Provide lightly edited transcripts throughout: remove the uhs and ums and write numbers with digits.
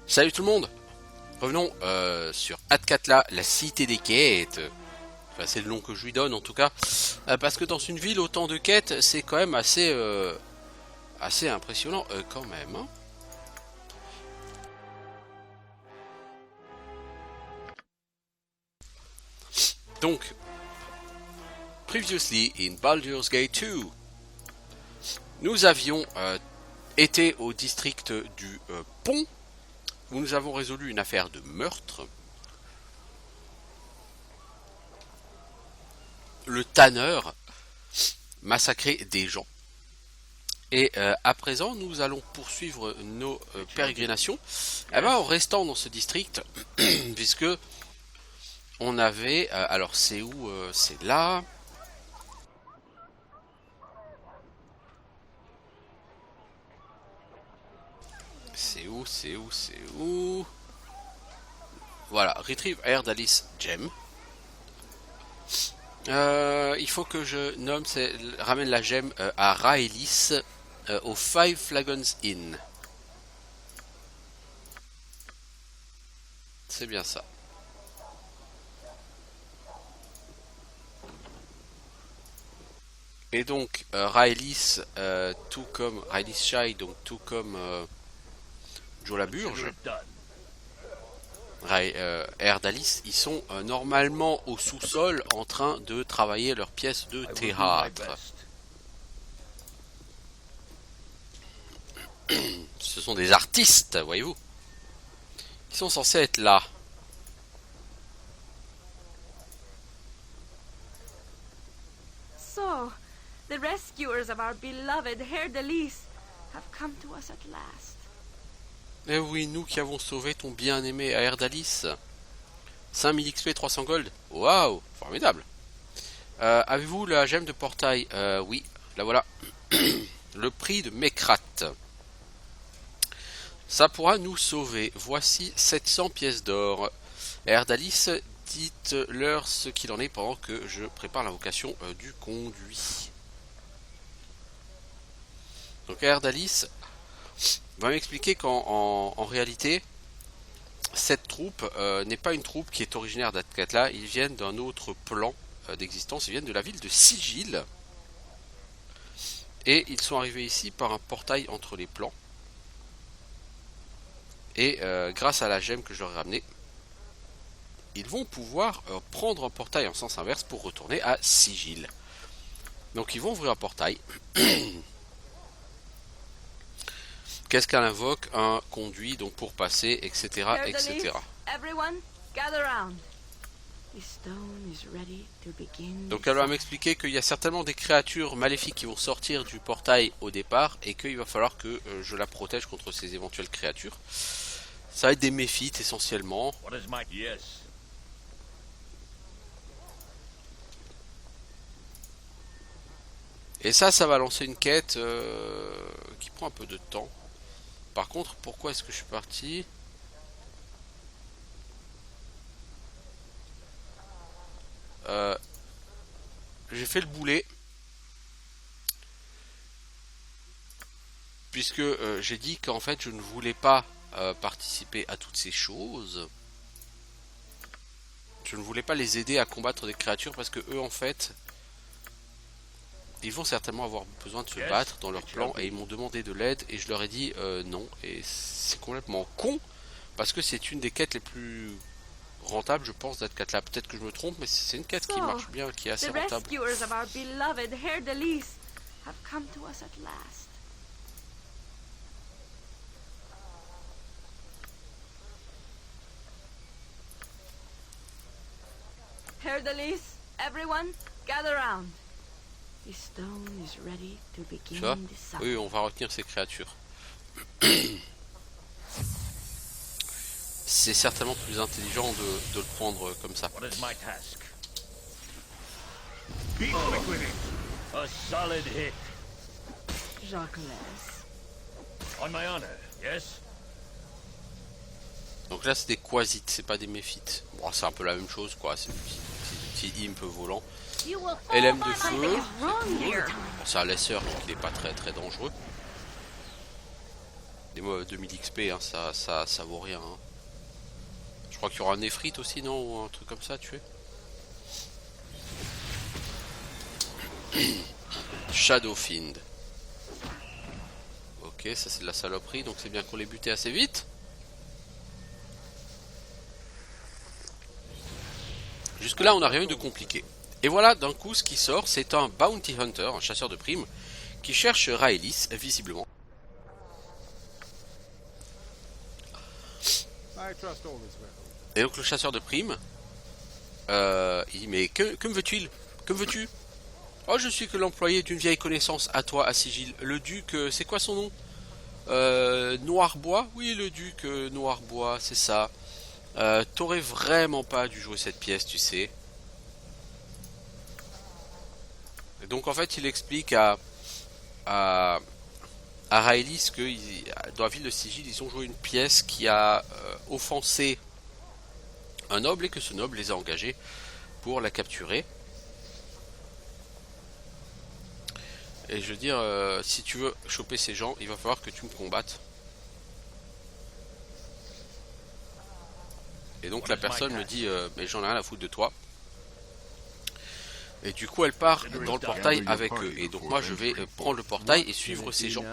Salut tout le monde. Revenons sur Atkatla, la cité des quêtes. Enfin, c'est le nom que je lui donne en tout cas. Parce que dans une ville, autant de quêtes, c'est quand même assez impressionnant quand même. Hein. Donc, previously in Baldur's Gate 2, nous avions été au district du pont, où nous avons résolu une affaire de meurtre. Le tanneur massacrait des gens. Et à présent, nous allons poursuivre nos pérégrinations en restant dans ce district, puisque on avait... alors c'est où c'est là. C'est où Voilà, Retrieve Airdalis Gem. Il faut que je nomme, ramène la gemme à Raelis au Five Flagons Inn. C'est bien ça. Et donc Raelis, tout comme Raelis Shai, donc tout comme Joe la Burge, Airdalis, ils sont normalement au sous-sol en train de travailler leurs pièces de théâtre. Ce sont des artistes, voyez-vous. Ils sont censés être là. So, the rescuers of our beloved Herdalis have come to us at last. Eh oui, nous qui avons sauvé ton bien-aimé Airdalis. 5000 XP, 300 gold. Waouh, formidable. Avez-vous la gemme de portail? Oui, la voilà. Le prix de Mekrat. Ça pourra nous sauver. Voici 700 pièces d'or. Airdalis, dites-leur ce qu'il en est pendant que je prépare l'invocation du conduit. Donc Airdalis va m'expliquer qu'en réalité, cette troupe n'est pas une troupe qui est originaire d'Atkatla. Ils viennent d'un autre plan d'existence. Ils viennent de la ville de Sigil. Et ils sont arrivés ici par un portail entre les plans. Et grâce à la gemme que je leur ai ramenée, ils vont pouvoir prendre un portail en sens inverse pour retourner à Sigil. Donc ils vont ouvrir un portail. Qu'est-ce qu'elle invoque? Un conduit, donc pour passer, etc. etc. Donc elle va m'expliquer qu'il y a certainement des créatures maléfiques qui vont sortir du portail au départ et qu'il va falloir que je la protège contre ces éventuelles créatures. Ça va être des méphites essentiellement. Et ça va lancer une quête qui prend un peu de temps. Par contre, pourquoi est-ce que je suis parti? J'ai fait le boulet. Puisque j'ai dit qu'en fait je ne voulais pas participer à toutes ces choses. Je ne voulais pas les aider à combattre des créatures parce que eux en fait ils vont certainement avoir besoin de se battre dans leur plan et ils m'ont demandé de l'aide et je leur ai dit non. Et c'est complètement con parce que c'est une des quêtes les plus rentables je pense d'Atkatla. Peut-être que je me trompe mais c'est une quête qui marche bien, qui est assez rentable. Herdalis, everyone, gather round. The stone is ready to begin. Tu vois? Oui, on va retenir ces créatures. C'est certainement plus intelligent de le prendre comme ça. Donc là c'est des quasites, c'est pas des méphites. Bon, c'est un peu la même chose quoi, c'est des petits imps volants. LM de feu, bon, c'est un laisseur donc il est pas très très dangereux. Les 2000 XP, hein, ça vaut rien. Hein. Je crois qu'il y aura un Néphrite aussi, non? Ou un truc comme ça, tu es Shadowfiend. Ok, ça c'est de la saloperie, donc c'est bien qu'on l'ait buté assez vite. Jusque là on n'a rien eu de compliqué. Et voilà d'un coup ce qui sort, c'est un Bounty Hunter, un chasseur de primes, qui cherche Raelis, visiblement. Et donc le chasseur de primes, il dit mais que me veux-tu? Que me veux-tu? Oh, je suis que l'employé d'une vieille connaissance à toi, à Sigil. Le duc, c'est quoi son nom? Noirbois? Oui, le duc Noirbois, c'est ça. T'aurais vraiment pas dû jouer cette pièce, tu sais. Et donc en fait, il explique à Raelis que dans la ville de Sigil, ils ont joué une pièce qui a offensé un noble et que ce noble les a engagés pour la capturer. Et je veux dire, si tu veux choper ces gens, il va falloir que tu me combattes. Et donc la personne me dit, mais j'en ai rien à foutre de toi. Et du coup elle part dans le portail avec eux. Et donc moi je vais prendre le portail et suivre ces gens.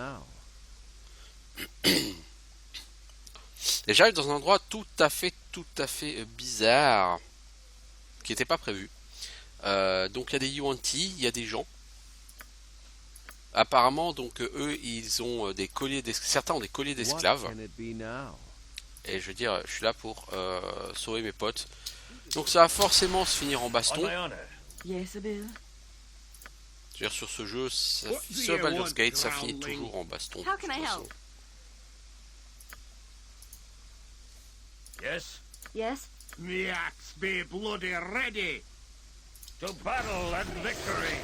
Et j'arrive dans un endroit tout à fait bizarre. Qui n'était pas prévu. Donc il y a des Yuan-ti, il y a des gens. Apparemment, donc eux, ils ont des colliers certains ont des colliers d'esclaves. Et je veux dire, je suis là pour sauver mes potes. Donc ça va forcément se finir en baston. Yes, Bill. Je veux dire, sur ce jeu, sur Baldur's Gate, ça finit toujours en baston. How can I help? Yes? Yes? The axe be bloody ready to battle and victory.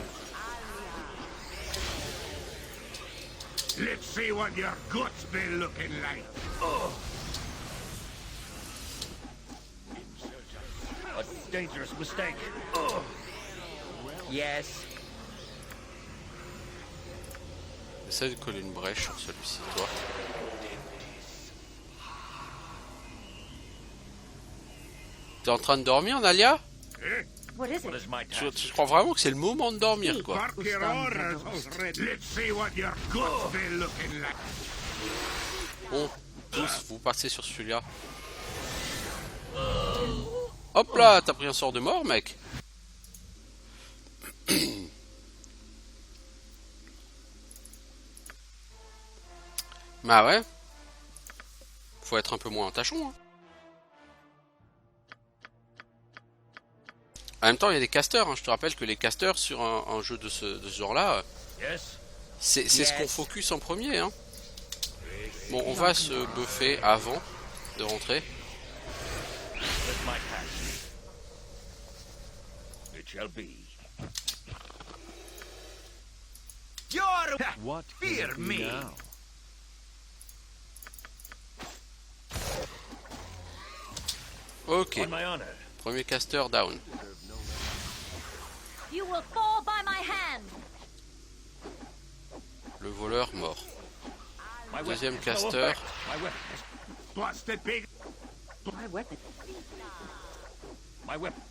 Let's see what your guts be looking like. Oh. A dangerous mistake. Oh. Yes. Essaye de coller une brèche sur celui-ci, toi. T'es en train de dormir, Nalia? What is What it? is my task? Je crois vraiment que c'est le moment de dormir, quoi. Bark your orders already. Let's see what your guts be looking like. Bon, tous, vous passez sur celui-là. Hop là, t'as pris un sort de mort, mec. Bah ouais. Faut être un peu moins tachon, hein. En même temps, il y a des casters. Hein. Je te rappelle que les casters sur un jeu de ce genre-là, Yes? c'est ce qu'on focus en premier. Hein. Bon, on va se buffer avant de rentrer. That's my task. It shall be. You're What fear can it be me. now? Ok, On my honor. premier caster down. You will fall by my hand. Le voleur mort. My weapon Deuxième has no caster. effect. My weapon has... Busted pig. My weapon. My weapon.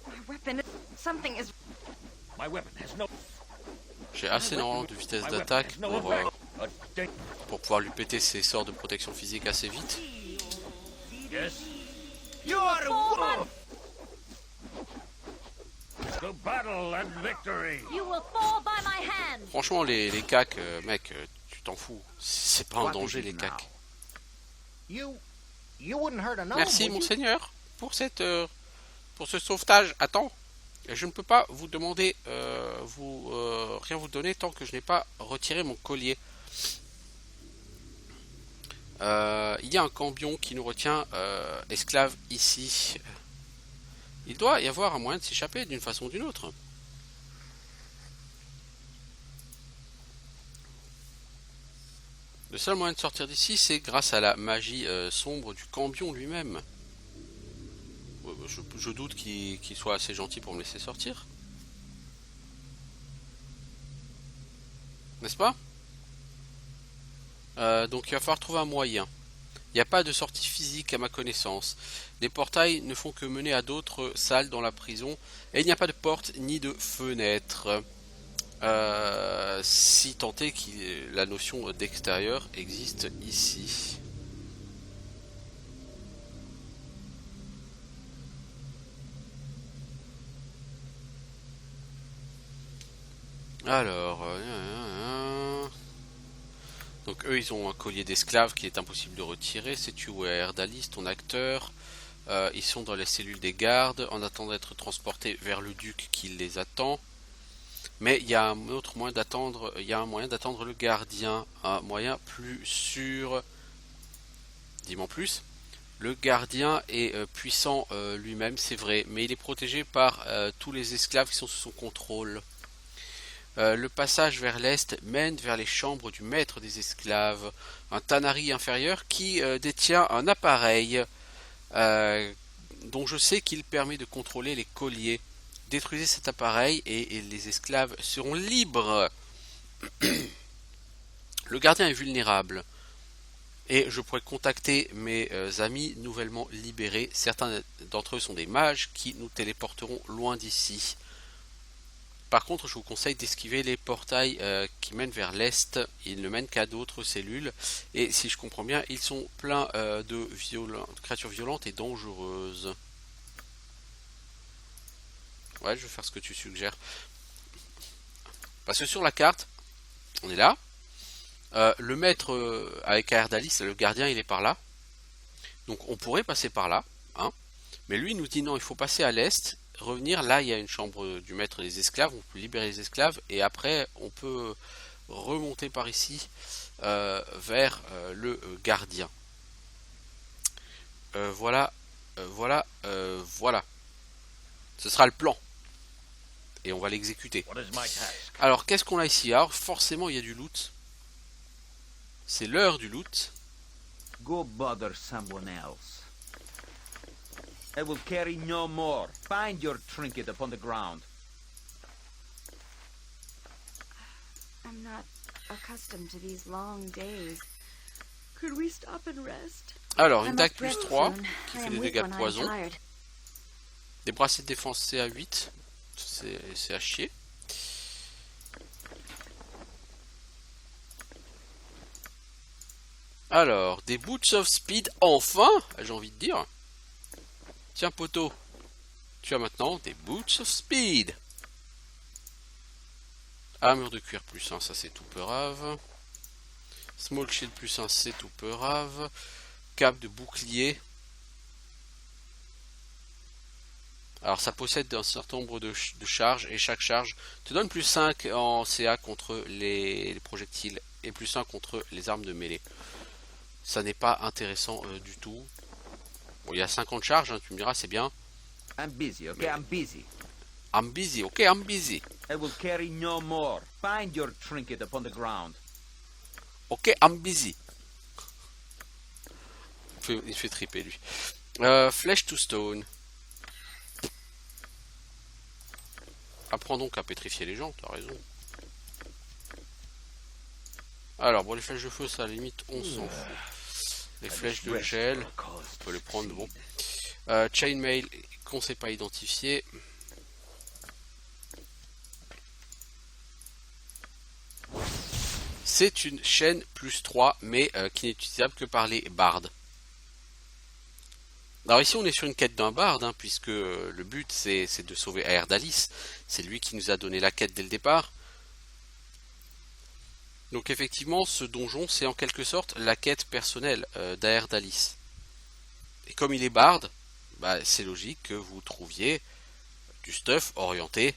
My weapon. Something is. My weapon has no... J'ai assez normalement de vitesse My weapon d'attaque has no pour, effect. A da- pour pouvoir lui péter ses sorts de protection physique assez vite. Yes? You're... Fall To battle and victory. You will fall by my hand. Franchement, les cacs, mec, tu t'en fous. C'est pas un What danger, is les it cacs. now? You wouldn't hurt a gnome, Merci, would you? monseigneur, pour pour ce sauvetage. Attends, je ne peux pas vous demander, rien vous donner tant que je n'ai pas retiré mon collier. Il y a un cambion qui nous retient esclave ici. Il doit y avoir un moyen de s'échapper d'une façon ou d'une autre. Le seul moyen de sortir d'ici, c'est grâce à la magie sombre du cambion lui-même. Je doute qu'il soit assez gentil pour me laisser sortir. N'est-ce pas? Donc il va falloir trouver un moyen. Il n'y a pas de sortie physique à ma connaissance. Les portails ne font que mener à d'autres salles dans la prison. Et il n'y a pas de porte ni de fenêtre. Si tant est que la notion d'extérieur existe ici. Alors... donc eux ils ont un collier d'esclaves qui est impossible de retirer. Sais-tu où est Erdalis, ton acteur? Ils sont dans les cellules des gardes en attendant d'être transportés vers le duc qui les attend. Mais il y a un autre moyen d'attendre, il y a un moyen d'attendre le gardien, un moyen plus sûr. Dis-moi plus. Le gardien est puissant lui-même, c'est vrai, mais il est protégé par tous les esclaves qui sont sous son contrôle. Le passage vers l'est mène vers les chambres du maître des esclaves, un Tanari inférieur qui détient un appareil dont je sais qu'il permet de contrôler les colliers. Détruisez cet appareil et les esclaves seront libres. Le gardien est vulnérable et je pourrais contacter mes amis nouvellement libérés. Certains d'entre eux sont des mages qui nous téléporteront loin d'ici. Par contre, je vous conseille d'esquiver les portails qui mènent vers l'est. Ils ne mènent qu'à d'autres cellules. Et si je comprends bien, ils sont pleins de créatures violentes et dangereuses. Ouais, je vais faire ce que tu suggères. Parce que sur la carte, on est là. Le maître avec Erdalis, le gardien, il est par là. Donc on pourrait passer par là. Hein. Mais lui, il nous dit non, il faut passer à l'est. Revenir, là il y a une chambre du maître des esclaves, on peut libérer les esclaves et après on peut remonter par ici vers le gardien. Voilà. Ce sera le plan et on va l'exécuter. Alors qu'est-ce qu'on a ici? Alors forcément il y a du loot. C'est l'heure du loot. Go bother someone else. I will carry no more. Find your trinket upon the ground. I'm not accustomed to these long days. Could we stop and rest? Alors, une dague plus 3 qui fait des dégâts de poison. Des bracelets de défense C à 8. C'est à chier. Alors, des boots of speed, enfin, j'ai envie de dire. Tiens, poteau, tu as maintenant des boots of speed. Armure de cuir plus 1, ça c'est tout peurave. Small shield plus 1, c'est tout peurave. Cape de bouclier. Alors ça possède un certain nombre de charges et chaque charge te donne plus 5 en CA contre les projectiles et plus 1 contre les armes de mêlée. Ça n'est pas intéressant du tout. Bon, il y a 50 charges, hein, tu me diras, c'est bien. I'm busy, okay? I'm busy. I'm busy, ok, I'm busy. I will carry no more. Find your trinket upon the ground. Ok, I'm busy. Il fait triper, lui. Flèche to stone. Apprends donc à pétrifier les gens, t'as raison. Alors, bon, les flèches de feu, ça, à la limite, on s'en fout. Les flèches de gel, on peut les prendre, bon. Chainmail, qu'on ne sait pas identifier. C'est une chaîne plus 3, mais qui n'est utilisable que par les bardes. Alors ici, on est sur une quête d'un barde, hein, puisque le but, c'est de sauver Erdalis. C'est lui qui nous a donné la quête dès le départ. Donc effectivement, ce donjon, c'est en quelque sorte la quête personnelle d'Aerdalis. Et comme il est barde, bah, c'est logique que vous trouviez du stuff orienté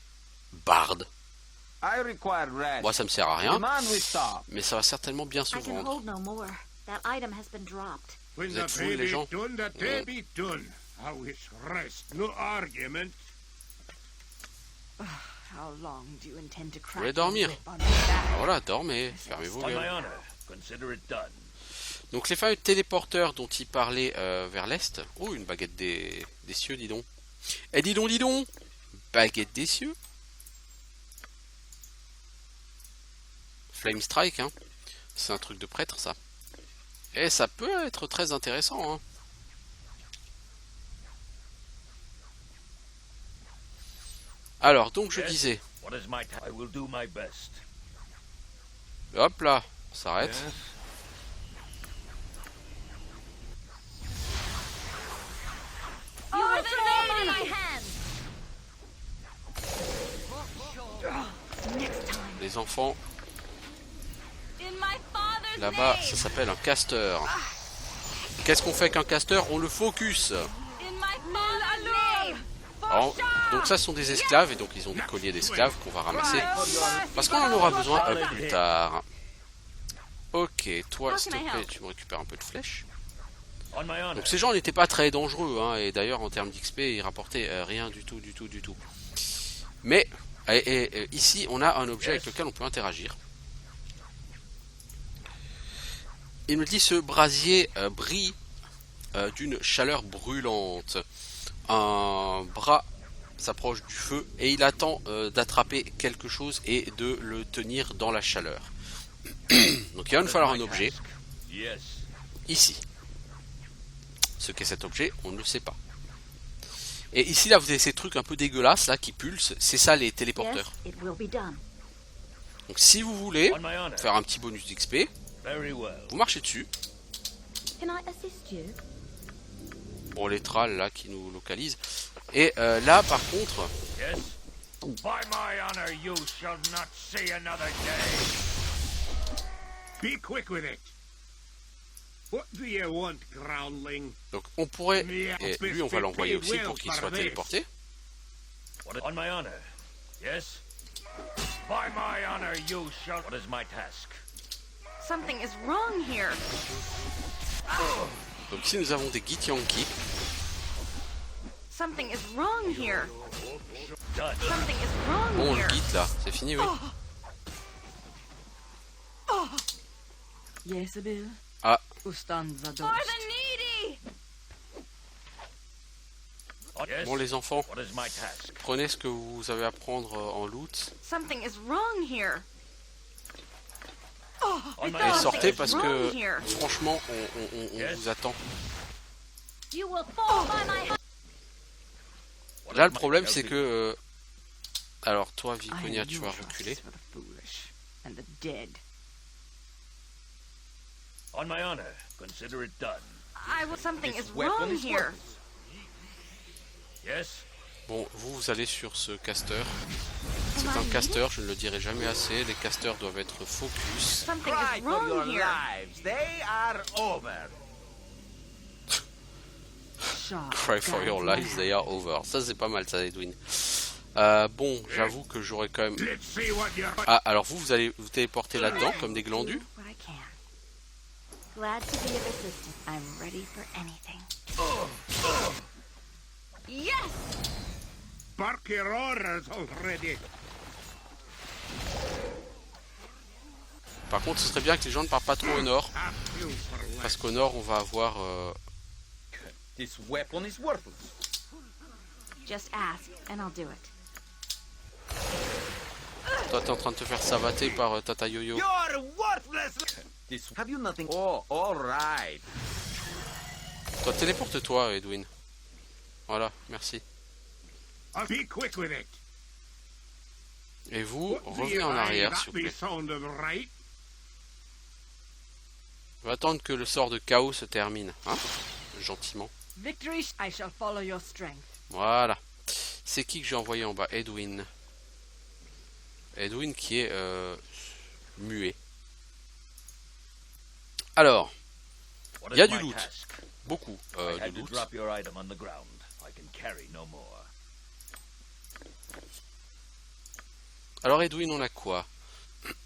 barde. Moi, ça me sert à rien, mais ça va certainement bien se vendre. Vous êtes fous, les gens? Vous voulez dormir? Voilà, dormez, fermez vos gueules. Donc les fameux téléporteurs dont il parlait vers l'est. Oh, une baguette des cieux, dis donc. Eh, dis donc, baguette des cieux. Flame Strike, hein. C'est un truc de prêtre, ça. Et ça peut être très intéressant, hein. Alors, donc je disais, What is my I will do my best. hop là, on s'arrête. You will fall by my hand. Next time. Les enfants, In my father's là-bas, name. ça s'appelle un caster. Qu'est-ce qu'on fait qu'un caster? On le focus. In my father's name. Alors, donc ça ce sont des esclaves, et donc ils ont des colliers d'esclaves qu'on va ramasser. Parce qu'on en aura besoin plus tard. Ok, toi, s'il te plaît, tu me récupères un peu de flèches. On my honor. Donc ces gens n'étaient pas très dangereux, hein, et d'ailleurs en termes d'XP, ils rapportaient rien du tout. Mais, ici, on a un objet avec lequel on peut interagir. Il me dit ce brasier brille d'une chaleur brûlante. Un bras s'approche du feu et il attend d'attraper quelque chose et de le tenir dans la chaleur. Donc il va nous falloir un objet Yes. ici. Ce qu'est cet objet, on ne le sait pas. Et ici là vous avez ces trucs un peu dégueulasses là qui pulsent, c'est ça les téléporteurs. Yes, it will be done. Donc si vous voulez On my honor. faire un petit bonus d'XP, Very well. vous marchez dessus. Can I assist you? Pour les trolls là qui nous localisent. Et là par contre, Yes. By my honor, you shall not see another day. Be quick with it. What do you want, groundling? donc on pourrait, et lui on va l'envoyer aussi pour qu'il soit téléporté. On my honor. Yes. By my honor, you shall. What is my task? Something is wrong here. Donc ici nous avons des Githyanki. Something is wrong here. Done. Something is wrong Bon, le here. Gith là, c'est fini, oui. Yes, Bill. Ah, Ustanza For dos. the needy. Yes. bon les enfants, What is my task? prenez ce que vous avez à prendre en loot Something is wrong here. On my et honor. sortez parce que wrong here. franchement on Yes. vous attend. You will fall by my hand. What Là is le my problème task? c'est que alors toi I have Viconia tu no vas justice reculer. for the foolish and the dead. On my honor, consider it done. I will. Something This is weapon wrong is here. worthless. Yes. Bon vous allez sur ce caster. C'est un caster, je ne le dirai jamais assez, les casters doivent être focus. Something Cry is for your wrong here. lives. They are over. Sharp Cry for your guards lives, now. they are over. Ça c'est pas mal ça Edwin. Bon j'avoue que j'aurais quand même... Let's see what you're. Ah alors vous allez vous téléporter là-dedans comme des glandus. What I can. Glad to be of assistance. I'm ready for anything. Yes! Bark your orders already. Par contre ce serait bien que les gens ne partent pas trop au nord. Half you for less. Parce qu'au nord on va avoir... This weapon is worthless. Just ask, and I'll do it. Toi t'es en train de te faire savater par Tata Yo-Yo. You're worthless. This. Have you nothing? Oh, all right. Toi téléporte-toi Edwin. Voilà, merci. I'll be quick with it. Et vous, What do revenez you en eye? arrière That s'il vous be plaît. sounded right. On va attendre que le sort de chaos se termine. Hein, gentiment. Victory, I shall follow your strength. Voilà. C'est qui que j'ai envoyé en bas? Edwin. Edwin qui est muet. Alors, What Il y a is du my loot. task? beaucoup I de had to loot. drop your item on the ground. I can carry no more. Alors Edwin, on a quoi?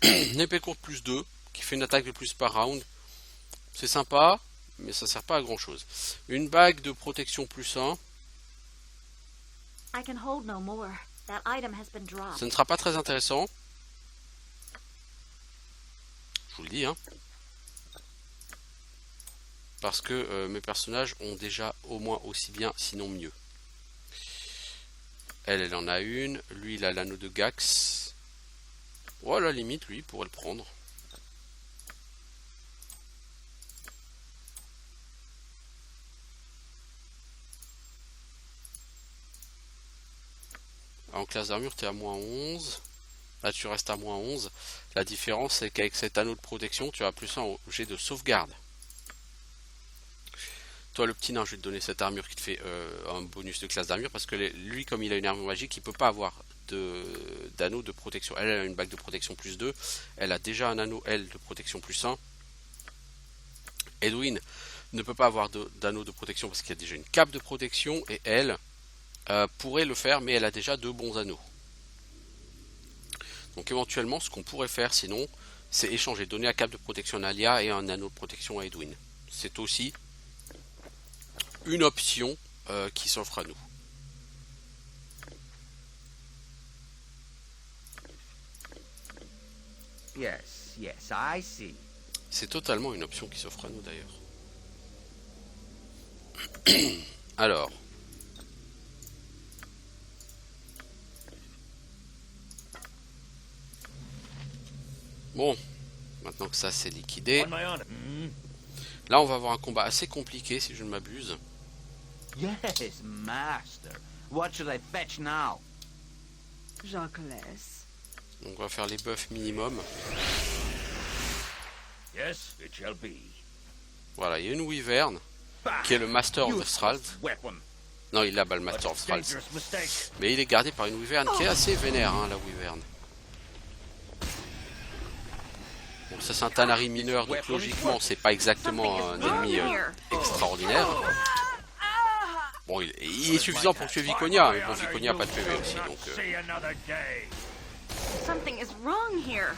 Une épée courte plus 2, qui fait une attaque de plus par round. C'est sympa, mais ça sert pas à grand chose. Une bague de protection plus 1. I can hold no more. That item has been dropped. Ce ne sera pas très intéressant. Je vous le dis, hein. Parce que mes personnages ont déjà au moins aussi bien, sinon mieux. Elle en a une. Lui, il a l'anneau de Gax. Oh, à la limite, lui, il pourrait le prendre. En classe d'armure, tu es à moins 11. Là, tu restes à moins 11. La différence, c'est qu'avec cet anneau de protection, tu as plus 1 au jet de sauvegarde. Toi, le petit nain, je vais te donner cette armure qui te fait un bonus de classe d'armure. Parce que lui, comme il a une armure magique, il peut pas avoir d'anneau de protection. Elle a une bague de protection plus 2. Elle a déjà un anneau, elle, de protection plus 1. Edwin ne peut pas avoir d'anneau de protection parce qu'il y a déjà une cape de protection. Et elle pourrait le faire, mais elle a déjà 2 bons anneaux. Donc éventuellement, ce qu'on pourrait faire sinon, c'est échanger, donner la cape de protection à Alia et un anneau de protection à Edwin. C'est aussi une option qui s'offre à nous. Yes, yes, I see. C'est totalement une option qui s'offre à nous d'ailleurs. Alors. Bon, maintenant que ça c'est liquidé, là on va avoir un combat assez compliqué si je ne m'abuse. Yes, master. What should I fetch now? Jacques laisse. Donc on va faire les buffs minimum. Yes, it shall be. Voilà, il y a une Wyvern qui est le Master of the Thralls. Weapon. Non, il a pas le Master of the Thralls. Dangerous mistake. Mais il est gardé par une Wyvern qui est assez vénère, hein, la Wyvern. Bon, ça c'est un Tanari mineur, donc logiquement c'est pas exactement un ennemi extraordinaire. Bon, il est suffisant pour tuer Viconia, mais bon, Viconia n'a pas de PV aussi, donc... See another day. Something is wrong here.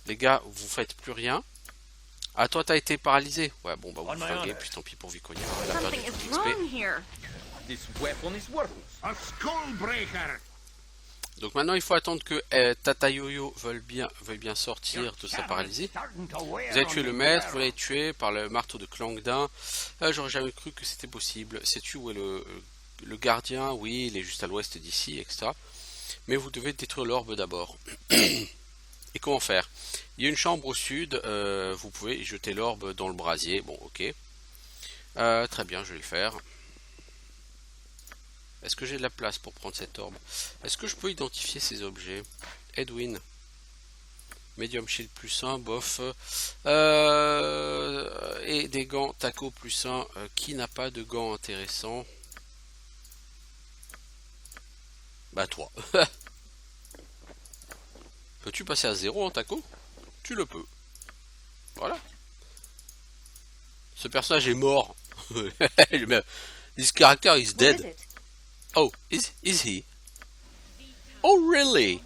Les gars, vous faites plus rien. Ah, toi t'as été paralysé. Ouais, bon, bah vous flinguez, puis tant pis pour Viconia, elle a perdu Something tout is l'XP. wrong here. This weapon is worthless. A skullbreaker. Donc maintenant il faut attendre que Tata Yo-Yo veuille bien sortir de sa paralysie. Vous avez tué le maître, vous l'avez tué par le marteau de Klangdin. J'aurais jamais cru que c'était possible. Sais-tu où est le gardien? Oui, il est juste à l'ouest d'ici, etc. Mais vous devez détruire l'orbe d'abord. Et comment faire? Il y a une chambre au sud, vous pouvez jeter l'orbe dans le brasier. Bon, ok. Très bien, je vais le faire. Est-ce que j'ai de la place pour prendre cet orbe? Est-ce que je peux identifier ces objets? Edwin. Medium shield plus 1, bof. Et des gants taco plus 1. Qui n'a pas de gants intéressants? Bah toi. Peux-tu passer à 0 en taco? Tu le peux. Voilà. Ce personnage est mort. This character is What dead. is it? Oh, is he? Oh, really?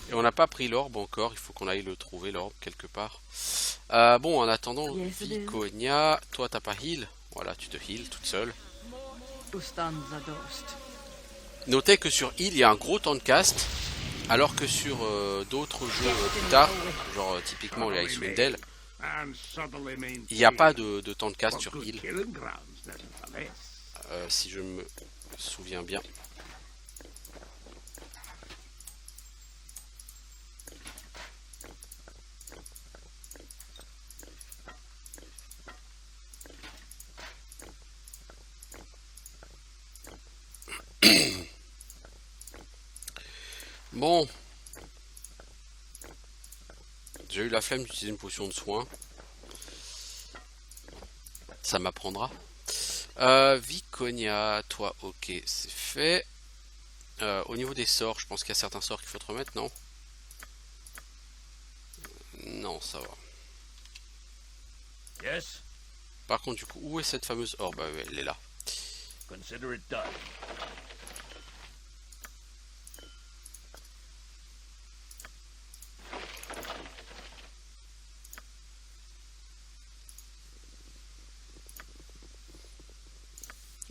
Et on n'a pas pris l'orbe encore, il faut qu'on aille le trouver, l'orbe, quelque part. Bon, en attendant, Yes, it is. Viconia, toi t'as pas heal. Voilà, tu te heal toute seule. Ustanza dost. Notez que sur heal, il y a un gros temps de cast, alors que sur d'autres jeux plus tard, genre typiquement les Icewind Dale, And subtly maintained. il n'y a pas de temps de cast But sur good heal, killing grounds, nevertheless. si je me souviens bien. Bon, j'ai eu la flemme d'utiliser une potion de soin. Ça m'apprendra. Viconia, toi, ok, c'est fait. Au niveau des sorts, je pense qu'il y a certains sorts qu'il faut te remettre, non? Non, ça va. Yes, Par contre, du coup, où est cette fameuse orbe? Bah, ouais, elle est là. consider it done.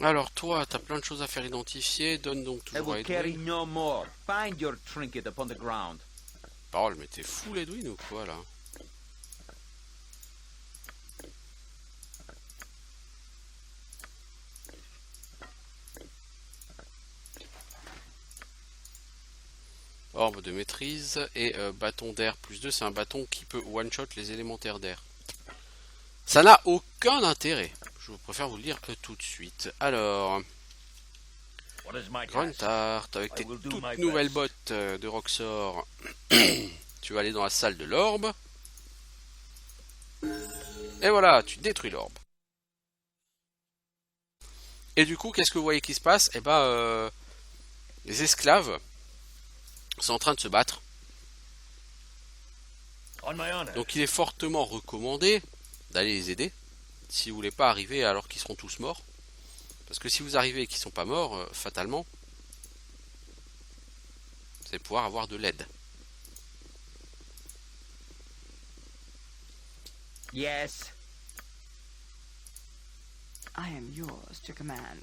Alors, toi, t'as plein de choses à faire identifier. Donne donc I toujours à will carry Edwin. no more. Find your trinket upon the ground. Parole, mais t'es fou, Edwin, ou quoi, là? Orbe de maîtrise et bâton d'air plus 2, c'est un bâton qui peut one-shot les élémentaires d'air. Ça n'a aucun intérêt. Je préfère vous le dire tout de suite. Alors, What is my task? Gruntart, avec tes I will do toutes my nouvelles best. bottes de Roxor, tu vas aller dans la salle de l'orbe. Et voilà, tu détruis l'orbe. Et du coup, qu'est-ce que vous voyez qui se passe? Eh ben, les esclaves sont en train de se battre. On my honor. Donc il est fortement recommandé d'aller les aider. Si vous voulez pas arriver alors qu'ils seront tous morts. Parce que si vous arrivez et qu'ils sont pas morts, fatalement, vous allez pouvoir avoir de l'aide. Yes. I am yours to command.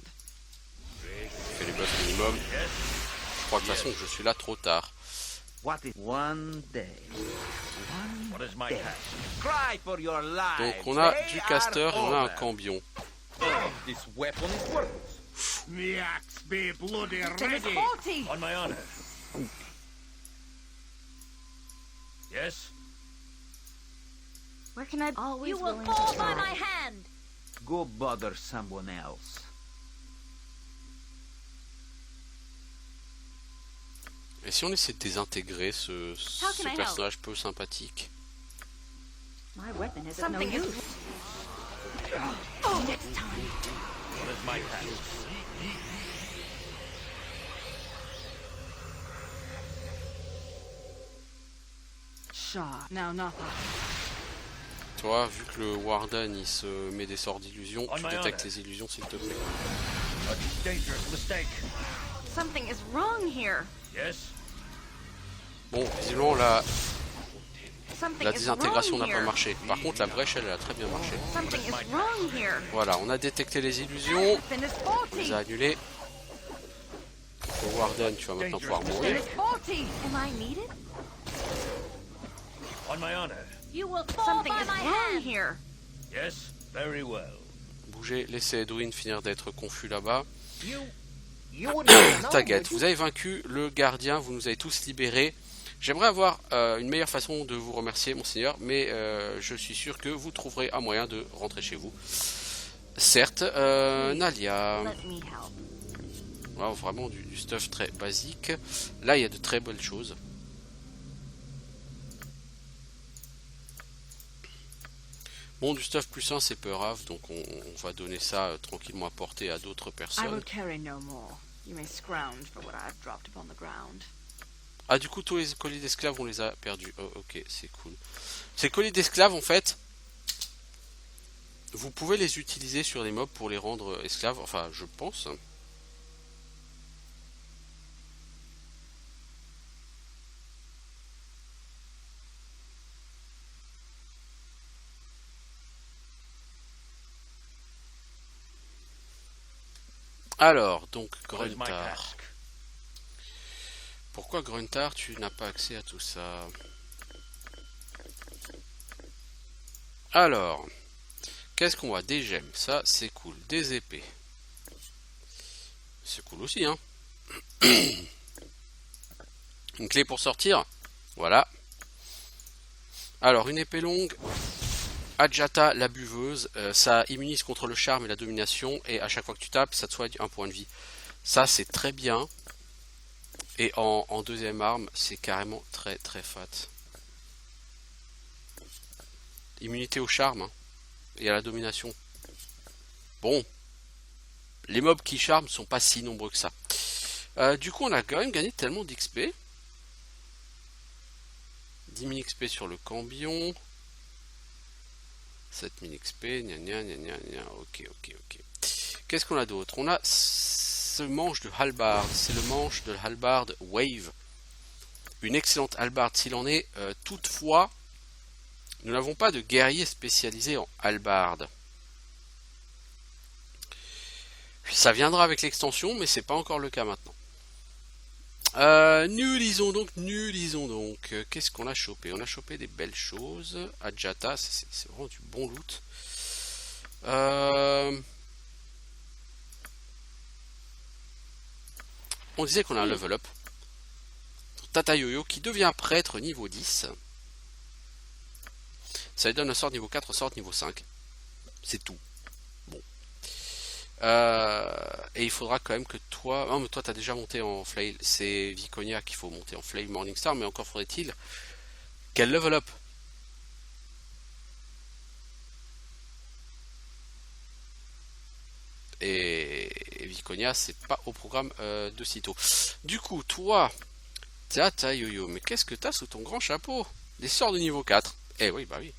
Fais les buffs minimum. Je crois que de toute façon je suis là trop tard. What is one day? What is my Day. task? Cry for your lives. Donc on a They du are caster et on a un over. cambion. This weapon is worthless. The axe be bloody Tennis ready. 40! On my honor. Yes. Where can I always You will willing fall to by try. my hand. Go bother someone else. Et si on essaie de désintégrer ce How can I help? personnage peu sympathique? My weapon is of no Something is use. Next time. What is my task? Shaw. Now nothing. Toi, vu que le Warden il se met des sorts d'illusion, On tu my détectes honor. les illusions s'il te plaît. A dangerous mistake. Something is wrong here. Yes. Bon, visiblement la Something La is désintégration wrong n'a pas here. marché. Par contre, la brèche, elle a très bien marché. Something is wrong here. Voilà, on a détecté les illusions. Finish On 40. les a annulées. Le Warden, tu vas maintenant pouvoir mourir. Finish 40. Am I needed? On my honor. You will fall Something by is my wrong hand. here. Yes. Very well. Bougez, laissez Edwin finir d'être confus là-bas. You wouldn't have known, Taguette, would you? vous avez vaincu le gardien, vous nous avez tous libérés. J'aimerais avoir une meilleure façon de vous remercier, monseigneur, mais je suis sûr que vous trouverez un moyen de rentrer chez vous. Certes, Nalia. Let me help. Wow, vraiment du stuff très basique. Là, il y a de très belles choses. Bon, du stuff plus sain, c'est peu grave, donc on va donner ça tranquillement à porter à d'autres I will personnes. carry no more. You may scrounge for what I've dropped upon the ground. Ah, du coup, tous les colis d'esclaves, on les a perdus. Oh, ok, c'est cool. Ces colis d'esclaves, en fait, vous pouvez les utiliser sur les mobs pour les rendre esclaves. Enfin, je pense. Alors, donc, What is my Gruntart. task? Pourquoi Gruntart, tu n'as pas accès à tout ça? Alors, qu'est-ce qu'on voit? Des gemmes, ça c'est cool. Des épées. C'est cool aussi, hein. Une clé pour sortir. Voilà. Alors, une épée longue. Adjata, la buveuse. Ça immunise contre le charme et la domination. Et à chaque fois que tu tapes, ça te soigne un point de vie. Ça, c'est très bien. Et en deuxième arme, c'est carrément très très fat. Immunité au charme hein, et à la domination. Bon, les mobs qui charment sont pas si nombreux que ça. Du coup, on a quand même gagné tellement d'XP. 10 000 XP sur le cambion. 7 000 XP, gna gna gna gna gna. Ok. Qu'est-ce qu'on a d'autre? On a ce manche de hallebarde. C'est le manche de hallebarde Wave. Une excellente hallebarde s'il en est. Toutefois, nous n'avons pas de guerrier spécialisé en hallebarde. Ça viendra avec l'extension, mais c'est pas encore le cas maintenant. Nous lisons donc. Qu'est-ce qu'on a chopé? On a chopé des belles choses. Adjata, c'est vraiment du bon loot. On disait qu'on a un level up. Tata Yoyo qui devient prêtre niveau 10. Ça lui donne un sort niveau 4, un sort niveau 5. C'est tout. Bon. Et il faudra quand même que toi... Non, mais toi, t'as déjà monté en flail. C'est Viconia qu'il faut monter en flail Morningstar, mais encore faudrait-il qu'elle level up. Et Viconia, c'est pas au programme de sitôt. Du coup, toi, Tata Yo-Yo, mais qu'est-ce que t'as sous ton grand chapeau? Des sorts de niveau 4. Eh oui, bah oui.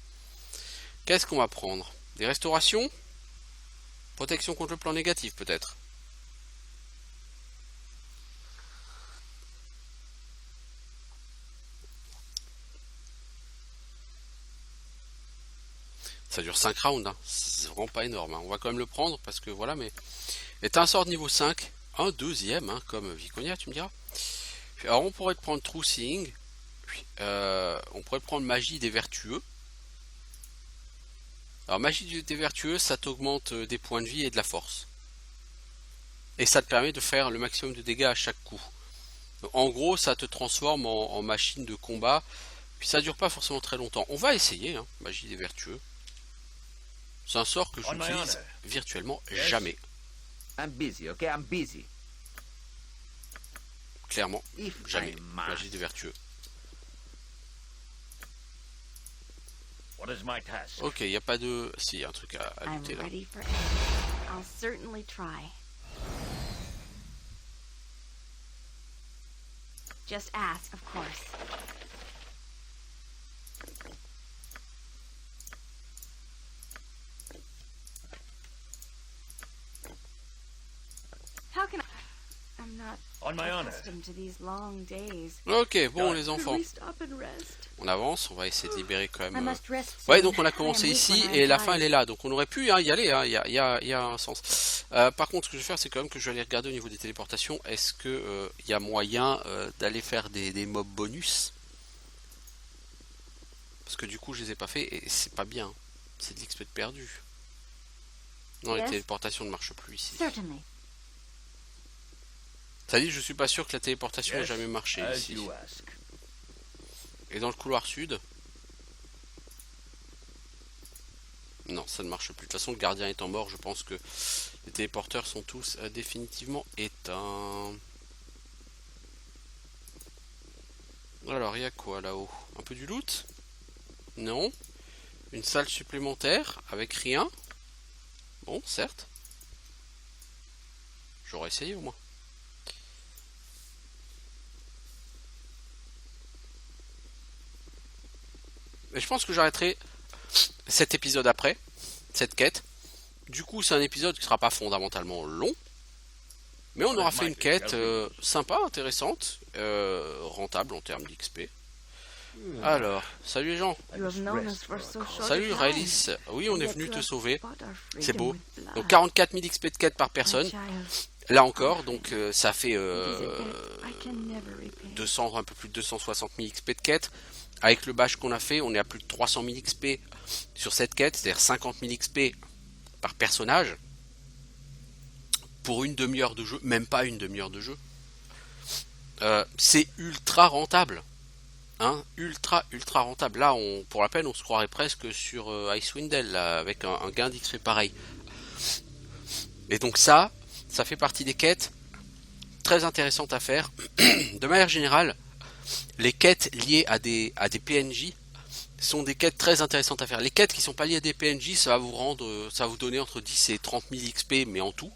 Qu'est-ce qu'on va prendre? Des restaurations? Protection contre le plan négatif, peut-être? Ça dure 5 rounds, hein. C'est vraiment pas énorme, hein. On va quand même le prendre, parce que voilà, mais... Et t'as un sort de niveau 5, un deuxième, hein, comme Viconia, tu me diras. Alors on pourrait prendre True Seeing, on pourrait prendre Magie des Vertueux. Alors Magie des Vertueux, ça t'augmente des points de vie et de la force. Et ça te permet de faire le maximum de dégâts à chaque coup. Donc, en gros, ça te transforme en machine de combat. Puis ça dure pas forcément très longtemps. On va essayer, hein, Magie des Vertueux. C'est un sort que je n'utilise virtuellement jamais. I'm busy, okay? I'm busy. Clairement, If jamais. I must. Magie des Vertueux. What is my task? Ok, il n'y a pas de... Si, il y a un truc à I'm lutter là. ready for anything. I'll certainly try. Just ask, of course. How can I? I'm not On my honor. accustomed to these long days. Ok, bon les Could enfants, we stop and rest? on avance, on va essayer de libérer quand I même... must rest Ouais, soon. donc on a I commencé am weak ici when I et am la fin tired. elle est là, donc on aurait pu hein, y aller, hein, y a un sens. Par contre, ce que je vais faire, c'est quand même que je vais aller regarder au niveau des téléportations, est-ce que y a moyen d'aller faire des mobs bonus? Parce que du coup, je les ai pas fait et c'est pas bien, c'est de l'XP perdu. Non, les Yes. téléportations ne marchent plus ici. Certainly. Ça dit, je suis pas sûr que la téléportation ait Yes, jamais marché as ici. you ask. Et dans le couloir sud? Non, ça ne marche plus. De toute façon, le gardien étant mort, je pense que les téléporteurs sont tous définitivement éteints. Alors, il y a quoi là-haut? Un peu du loot? Non. Une salle supplémentaire avec rien? Bon, certes. J'aurais essayé au moins. Et je pense que j'arrêterai cet épisode après, cette quête. Du coup, c'est un épisode qui sera pas fondamentalement long. Mais on aura fait une quête sympa, intéressante, rentable en termes d'XP. Alors, salut les gens. You have known us for so short a Salut time. Raylis. Oui, on est Yet venu you te have sauver. bought our C'est freedom beau. with blood. Donc 44 000 XP de quête par My personne. child, Là encore, donc ça fait it is a debt I can never repay. 200, un peu plus de 260 000 XP de quête. Avec le bash qu'on a fait, on est à plus de 300 000 XP sur cette quête, c'est-à-dire 50 000 XP par personnage. Pour une demi-heure de jeu, même pas une demi-heure de jeu. C'est ultra rentable. Hein, ultra rentable. Là, pour la peine, on se croirait presque sur Icewind Dale, là, avec un gain d'XP pareil. Et donc ça fait partie des quêtes très intéressantes à faire. De manière générale, les quêtes liées à des PNJ sont des quêtes très intéressantes à faire. Les quêtes qui sont pas liées à des PNJ, ça va vous donner entre 10 et 30 000 XP, mais en tout.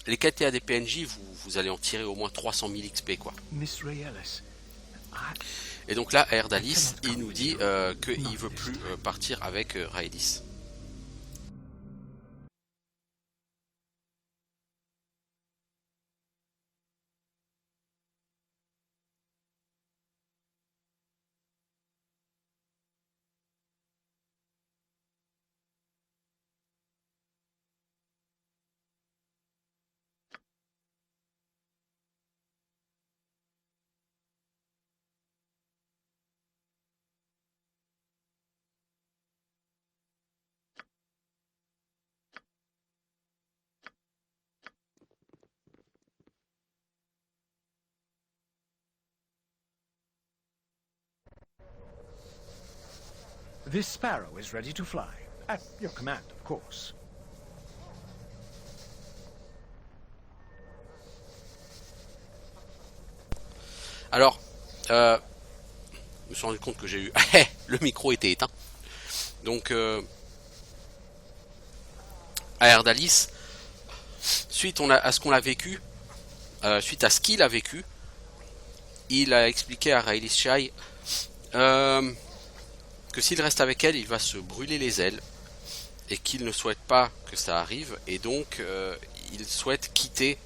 Les quêtes liées à des PNJ, vous allez en tirer au moins 300 000 XP, quoi. Miss Raelis. Et donc là, Erdalis, il nous dit qu'il veut plus partir avec Raelis. This sparrow is ready to fly. At your command, of course. Alors, je me suis rendu compte que j'ai eu... le micro était éteint. Donc, à Erdalis, suite à ce qu'on a vécu, suite à ce qu'il a vécu, il a expliqué à Rhaelys Shai que s'il reste avec elle, il va se brûler les ailes et qu'il ne souhaite pas que ça arrive, et donc il souhaite quitter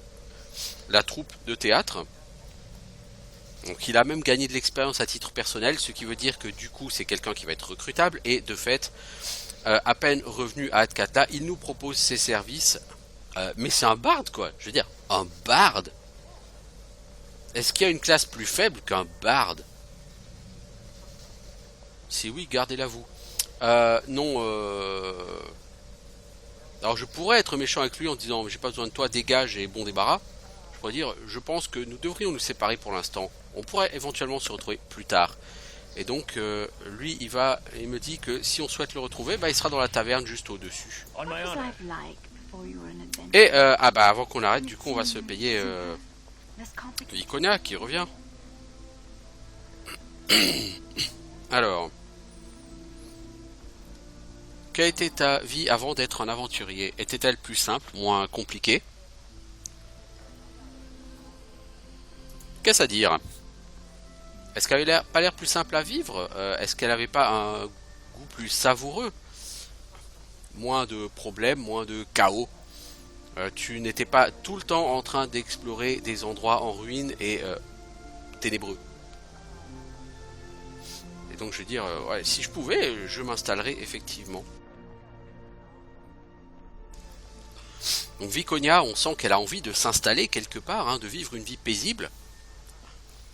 la troupe de théâtre. Donc il a même gagné de l'expérience à titre personnel, ce qui veut dire que du coup c'est quelqu'un qui va être recrutable, et de fait, à peine revenu à Athkatla, il nous propose ses services, mais c'est un barde quoi, je veux dire, un barde. Est-ce qu'il y a une classe plus faible qu'un barde? Si oui, gardez-la vous. Non, alors je pourrais être méchant avec lui en disant j'ai pas besoin de toi, dégage et bon débarras. Je pourrais dire, je pense que nous devrions nous séparer pour l'instant. On pourrait éventuellement se retrouver plus tard. Et donc, lui, il me dit que si on souhaite le retrouver, bah, il sera dans la taverne juste au-dessus. On my honor. Et, avant qu'on arrête, du coup, on va se payer Viconia qui revient. Alors, quelle était ta vie avant d'être un aventurier? Était-elle plus simple, moins compliquée? Qu'est-ce à dire? Est-ce qu'elle avait pas l'air plus simple à vivre? Est-ce qu'elle n'avait pas un goût plus savoureux? Moins de problèmes, moins de chaos. Tu n'étais pas tout le temps en train d'explorer des endroits en ruine et ténébreux. Et donc je veux dire, ouais, si je pouvais, je m'installerais effectivement. Donc Viconia, on sent qu'elle a envie de s'installer quelque part, hein, de vivre une vie paisible.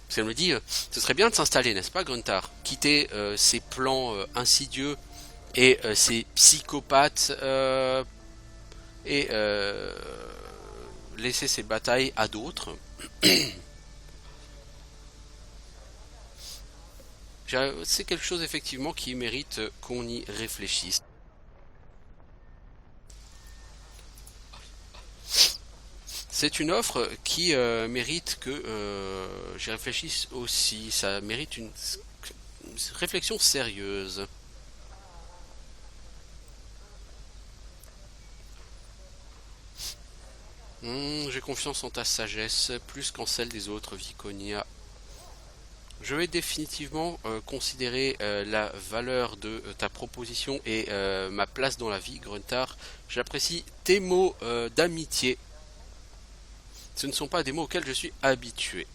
Parce qu'elle me dit, ce serait bien de s'installer, n'est-ce pas, Gruntar? Quitter ces plans insidieux et ces psychopathes et laisser ces batailles à d'autres. C'est quelque chose effectivement qui mérite qu'on y réfléchisse. C'est une offre qui mérite que j'y réfléchisse aussi. Ça mérite une réflexion sérieuse. J'ai confiance en ta sagesse, plus qu'en celle des autres, Viconia. Je vais définitivement considérer la valeur de ta proposition et ma place dans la vie, Gruntar. J'apprécie tes mots d'amitié. Ce ne sont pas des mots auxquels je suis habitué.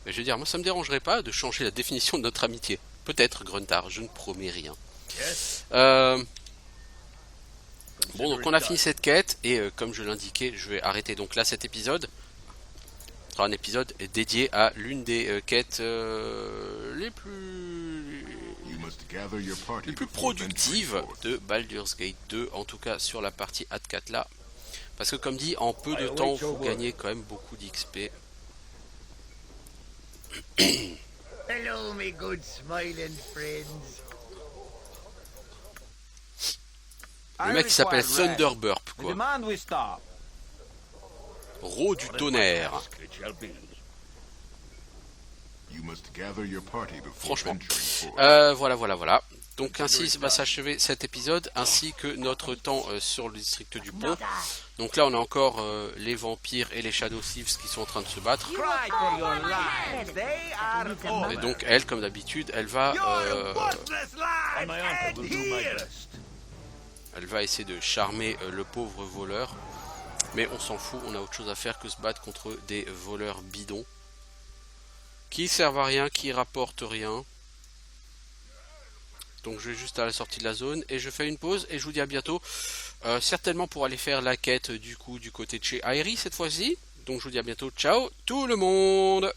Mais je veux dire, moi ça me dérangerait pas de changer la définition de notre amitié. Peut-être, Gruntar, je ne promets rien. Bon, donc on a fini cette quête, et comme je l'indiquais, je vais arrêter donc là cet épisode. Ce sera un épisode dédié à l'une des quêtes les plus productives de Baldur's Gate 2, en tout cas sur la partie Athkatla. Parce que comme dit, en peu de temps, vous gagnez quand même beaucoup d'XP. Hello, my good smiling friends. Le mec qui s'appelle Thunderburp, quoi. Demand we stop. Ro du tonnerre. It shall be. Franchement. Voilà. Donc ainsi va s'achever cet épisode, ainsi que notre temps sur le district du pont. Donc là on a encore les vampires et les Shadow Thieves qui sont en train de se battre. Cry for your lives. They are Et over. donc elle, comme d'habitude, elle va On my honor, will do my best. elle va essayer de charmer le pauvre voleur. Mais on s'en fout, on a autre chose à faire que se battre contre des voleurs bidons. Qui servent à rien, qui rapportent rien. Donc je vais juste à la sortie de la zone et je fais une pause et je vous dis à bientôt. Certainement pour aller faire la quête du coup du côté de chez Aerie cette fois-ci. Donc je vous dis à bientôt, ciao tout le monde.